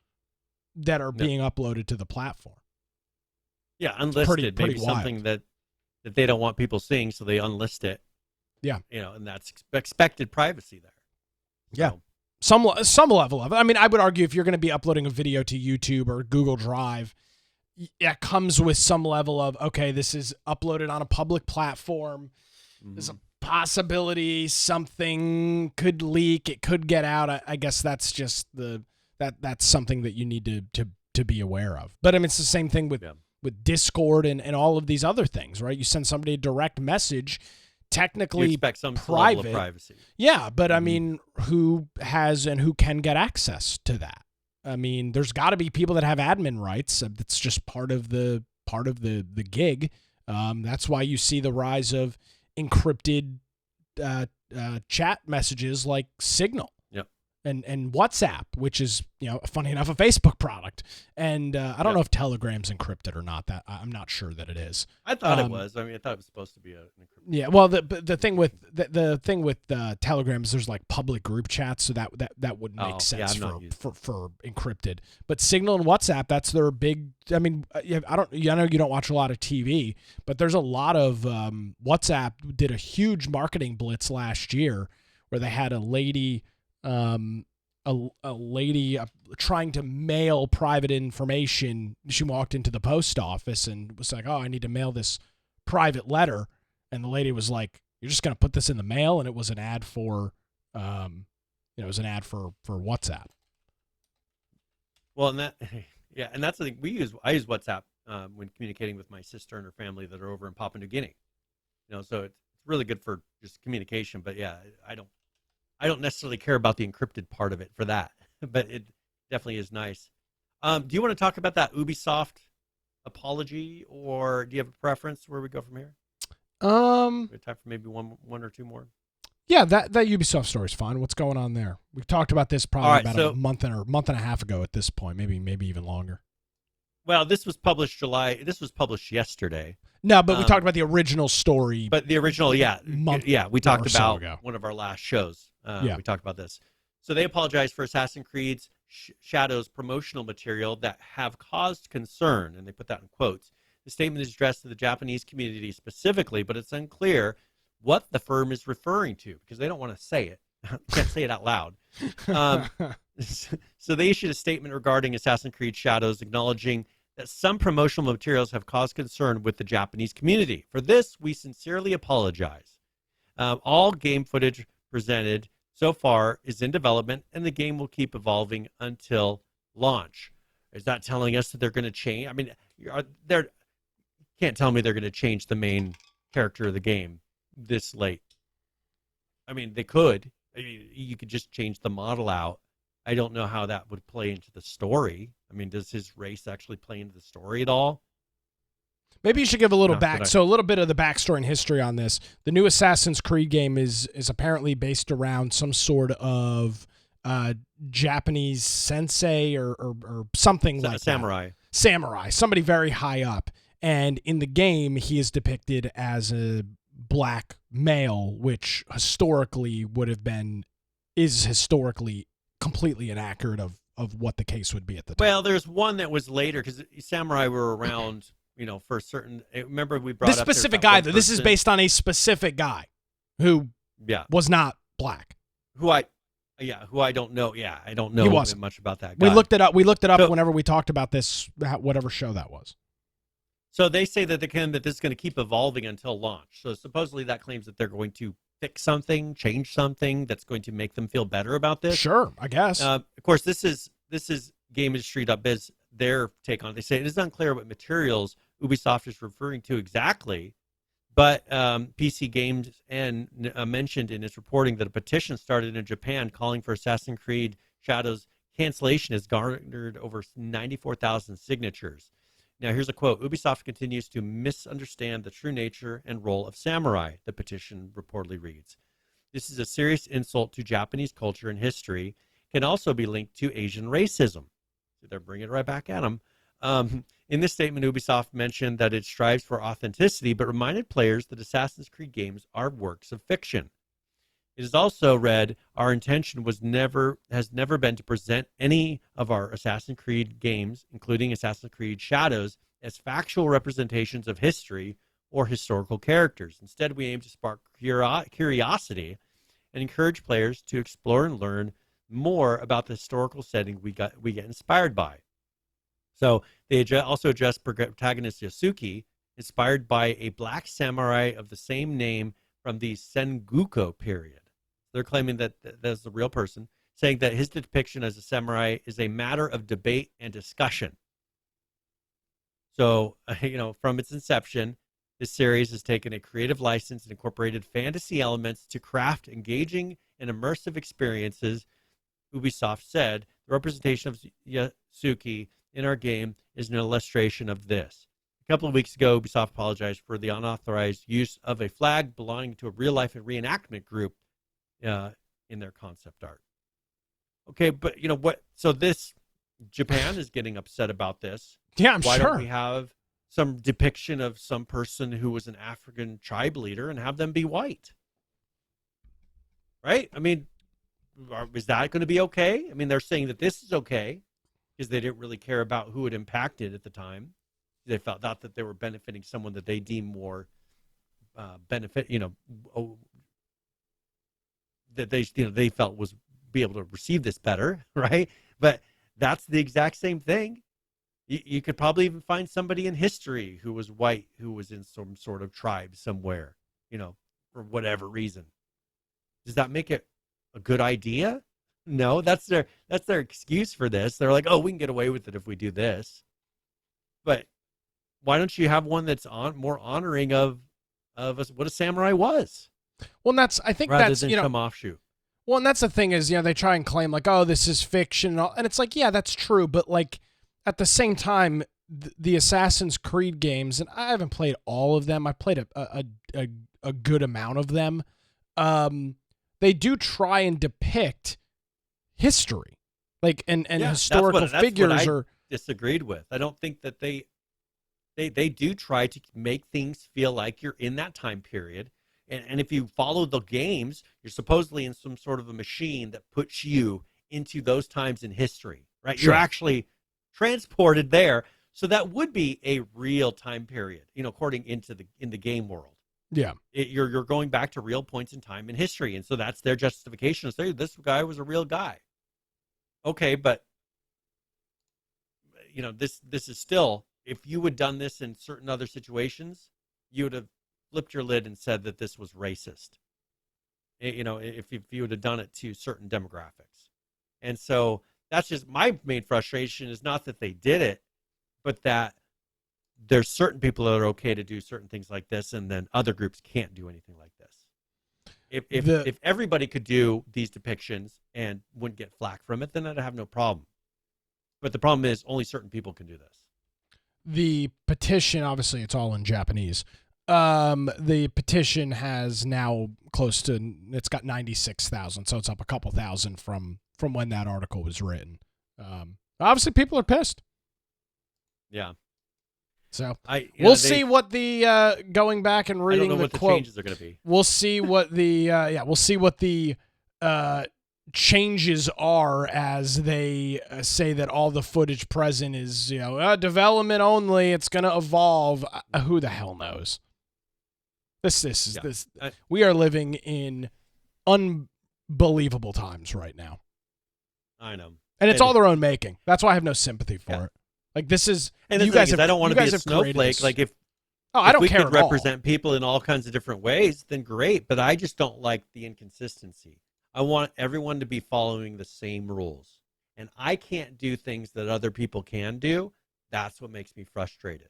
that are being uploaded to the platform. Yeah, unlisted, maybe something that they don't want people seeing, so they unlist it. Yeah. And that's expected privacy there. Yeah. Some level of it. I mean, I would argue if you're going to be uploading a video to YouTube or Google Drive, it comes with some level of, okay, this is uploaded on a public platform. There's a possibility something could leak. It could get out. I guess that's just that's something that you need to be aware of. But I mean, it's the same thing with Discord and all of these other things, right? You send somebody a direct message, technically you expect some private level of privacy. Yeah, but I mean, who has and who can get access to that? I mean, there's got to be people that have admin rights. That's just part of the gig. That's why you see the rise of encrypted chat messages like Signal. And WhatsApp, which is, funny enough, a Facebook product. And I don't know if Telegram's encrypted or not. That I'm not sure that it is. I thought it was. I mean, I thought it was supposed to be an encrypted. Yeah. Well, the thing with Telegram is there's like public group chats, so that wouldn't make sense for encrypted. But Signal and WhatsApp, that's their big. I mean, I know you don't watch a lot of TV, but there's a lot of WhatsApp did a huge marketing blitz last year where they had a lady. A lady trying to mail private information. She walked into the post office and was like, "Oh, I need to mail this private letter." And the lady was like, "You're just going to put this in the mail?" And it was an ad for, it was an ad for WhatsApp. Well, and that's the thing I use WhatsApp when communicating with my sister and her family that are over in Papua New Guinea. So it's really good for just communication. But yeah, I don't necessarily care about the encrypted part of it for that, but it definitely is nice. Do you want to talk about that Ubisoft apology, or do you have a preference where we go from here? Time for maybe one or two more. Yeah, that Ubisoft story is fine. What's going on there? We talked about this probably a month and a half ago at this point, maybe even longer. Well, this was published yesterday. No, but we talked about the original story. But the original, we talked about one of our last shows. We talked about this. So they apologized for Assassin's Creed Shadows promotional material that have caused concern, and they put that in quotes. The statement is addressed to the Japanese community specifically, but it's unclear what the firm is referring to because they don't want to say it. Can't say it out loud. So they issued a statement regarding Assassin's Creed Shadows, acknowledging that some promotional materials have caused concern with the Japanese community. For this, we sincerely apologize. All game footage presented so far is in development, and the game will keep evolving until launch. Is that telling us that they're going to change? I mean, you can't tell me they're going to change the main character of the game this late. I mean, they could. I mean, you could just change the model out. I don't know how that would play into the story. I mean, does his race actually play into the story at all? Maybe you should give a little So a little bit of the backstory and history on this. The new Assassin's Creed game is apparently based around some sort of Japanese sensei or something like samurai. That. Samurai, somebody very high up. And in the game, he is depicted as a black male, which historically is historically completely inaccurate of what the case would be at the time. Well, there's one that was later because samurai were around, for a certain. Remember we brought this up specific guy though. This is based on a specific guy who was not black. Who I Yeah, who I don't know. Yeah, I don't know He wasn't. much about that guy. We looked it up. We looked it up So- whenever we talked about this, whatever show that was. So they say that that this is going to keep evolving until launch. So supposedly that claims that they're going to fix something, change something that's going to make them feel better about this. Sure, I guess. Of course, this is GameIndustry.biz, their take on it. They say it is unclear what materials Ubisoft is referring to exactly, but PC Games mentioned in its reporting that a petition started in Japan calling for Assassin's Creed Shadows cancellation has garnered over 94,000 signatures. Now, here's a quote. Ubisoft continues to misunderstand the true nature and role of samurai, the petition reportedly reads. This is a serious insult to Japanese culture and history, can also be linked to Asian racism. So they're bringing it right back at them. In this statement, Ubisoft mentioned that it strives for authenticity, but reminded players that Assassin's Creed games are works of fiction. It is also read, our intention has never been to present any of our Assassin's Creed games, including Assassin's Creed Shadows, as factual representations of history or historical characters. Instead, we aim to spark curiosity and encourage players to explore and learn more about the historical setting we get inspired by. So they also address protagonist Yasuki, inspired by a black samurai of the same name from the Sengoku period. They're claiming that that's the real person, saying that his depiction as a samurai is a matter of debate and discussion. So, from its inception, this series has taken a creative license and incorporated fantasy elements to craft engaging and immersive experiences. Ubisoft said the representation of Yasuki in our game is an illustration of this. A couple of weeks ago, Ubisoft apologized for the unauthorized use of a flag belonging to a real-life reenactment group in their concept art. Okay, but what? So Japan is getting upset about this. Yeah, Why sure. don't we have some depiction of some person who was an African tribe leader and have them be white? Right? I mean, is that going to be okay? I mean, they're saying that this is okay because they didn't really care about who it impacted at the time. They thought that they were benefiting someone that they deem more that they felt was be able to receive this better, right? But that's the exact same thing. You could probably even find somebody in history who was white, who was in some sort of tribe somewhere, for whatever reason. Does that make it a good idea? No, that's their excuse for this. They're like, oh, we can get away with it if we do this. But why don't you have one that's more honoring of what a samurai was? Well, I think rather that's than some offshoot. Well, and that's the thing is, they try and claim like, oh, this is fiction, and all, and it's like, yeah, that's true, but like at the same time, the Assassin's Creed games, and I haven't played all of them. I played a good amount of them. They do try and depict history, like and historical figures. That's what I disagreed with. I don't think that they do try to make things feel like you're in that time period. And if you follow the games, you're supposedly in some sort of a machine that puts you into those times in history, right? Sure. You're actually transported there. So that would be a real time period, according in the game world. Yeah. You're going back to real points in time in history. And so that's their justification to say this guy was a real guy. Okay, but this is still, if you had done this in certain other situations, you would have flipped your lid and said that this was racist. If you would have done it to certain demographics. And so that's just my main frustration is not that they did it, but that there's certain people that are okay to do certain things like this, and then other groups can't do anything like this. If everybody could do these depictions and wouldn't get flack from it, then I'd have no problem. But the problem is only certain people can do this. The petition, obviously, it's all in Japanese. The petition has now it's got 96,000, so it's up a couple thousand from when that article was written. Obviously, people are pissed. Yeah. So we'll see what the going back and reading I don't know the what quote. The changes are going to be. We'll see what the changes are as they say that all the footage present is development only. It's going to evolve. Who the hell knows? We are living in unbelievable times right now. I know. And it's all their own making. That's why I have no sympathy for it. Like, this is, and you guys have, I don't want to be a snowflake. snowflake. Like, if I don't we care could represent people in all kinds of different ways, then great. But I just don't like the inconsistency. I want everyone to be following the same rules. And I can't do things that other people can do. That's what makes me frustrated.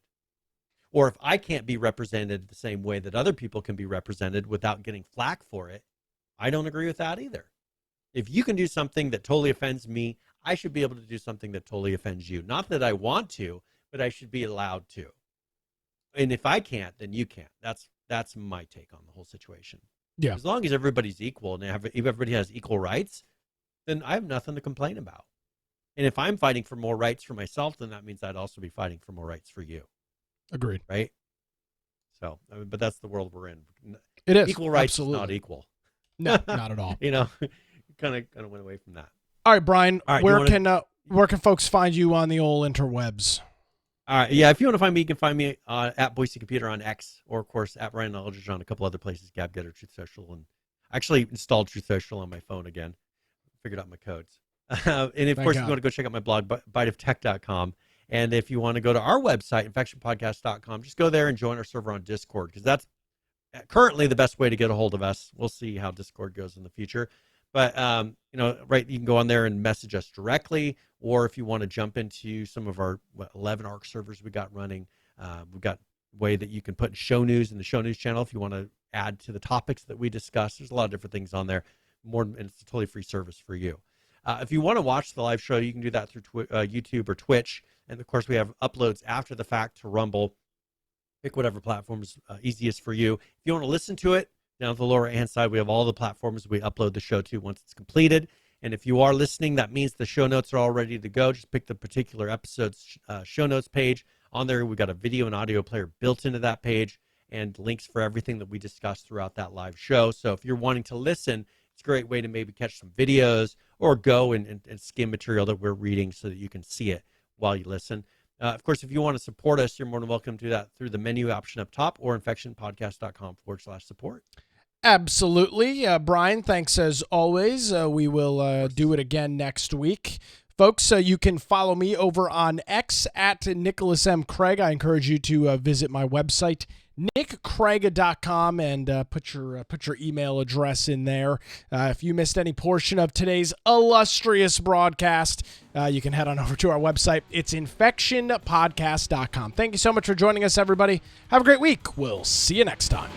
Or if I can't be represented the same way that other people can be represented without getting flack for it, I don't agree with that either. If you can do something that totally offends me, I should be able to do something that totally offends you. Not that I want to, but I should be allowed to. And if I can't, then you can't. That's my take on the whole situation. Yeah. As long as everybody's equal and everybody has equal rights, then I have nothing to complain about. And if I'm fighting for more rights for myself, then that means I'd also be fighting for more rights for you. Agreed. Right? So, but that's the world we're in. It is. Equal rights Absolutely. is not equal. No, not at all. Kind of went away from that. All right, Brian, all right, where can folks find you on the old interwebs? All right, yeah, if you want to find me, you can find me at Boise Computer on X, or of course at Ryan Aldridge on a couple other places, GabGetter, Truth Social, and actually installed Truth Social on my phone again. Figured out my codes. And of course, if you want to go check out my blog, biteoftech.com. And if you want to go to our website, infectionpodcast.com, just go there and join our server on Discord, because that's currently the best way to get a hold of us. We'll see how Discord goes in the future. But, you can go on there and message us directly, or if you want to jump into some of our 11 ARC servers we got running, we've got a way that you can put show news in the show news channel if you want to add to the topics that we discuss. There's a lot of different things on there, and it's a totally free service for you. If you want to watch the live show, you can do that through YouTube or Twitch. And, of course, we have uploads after the fact to Rumble. Pick whatever platform is easiest for you. If you want to listen to it, down at the lower right-hand side, we have all the platforms we upload the show to once it's completed. And if you are listening, that means the show notes are all ready to go. Just pick the particular episode's show notes page. On there, we've got a video and audio player built into that page and links for everything that we discussed throughout that live show. So if you're wanting to listen, it's a great way to maybe catch some videos or go and skim material that we're reading so that you can see it while you listen. Of course, if you want to support us, you're more than welcome to do that through the menu option up top or infectionpodcast.com/support. Absolutely. Brian, thanks as always. We will do it again next week. Folks, you can follow me over on X at Nicholas M. Craig. I encourage you to visit my website, nickcraig.com, and put your email address in there. If you missed any portion of today's illustrious broadcast, you can head on over to our website. It's infectionpodcast.com. Thank you so much for joining us, everybody. Have a great week. We'll see you next time.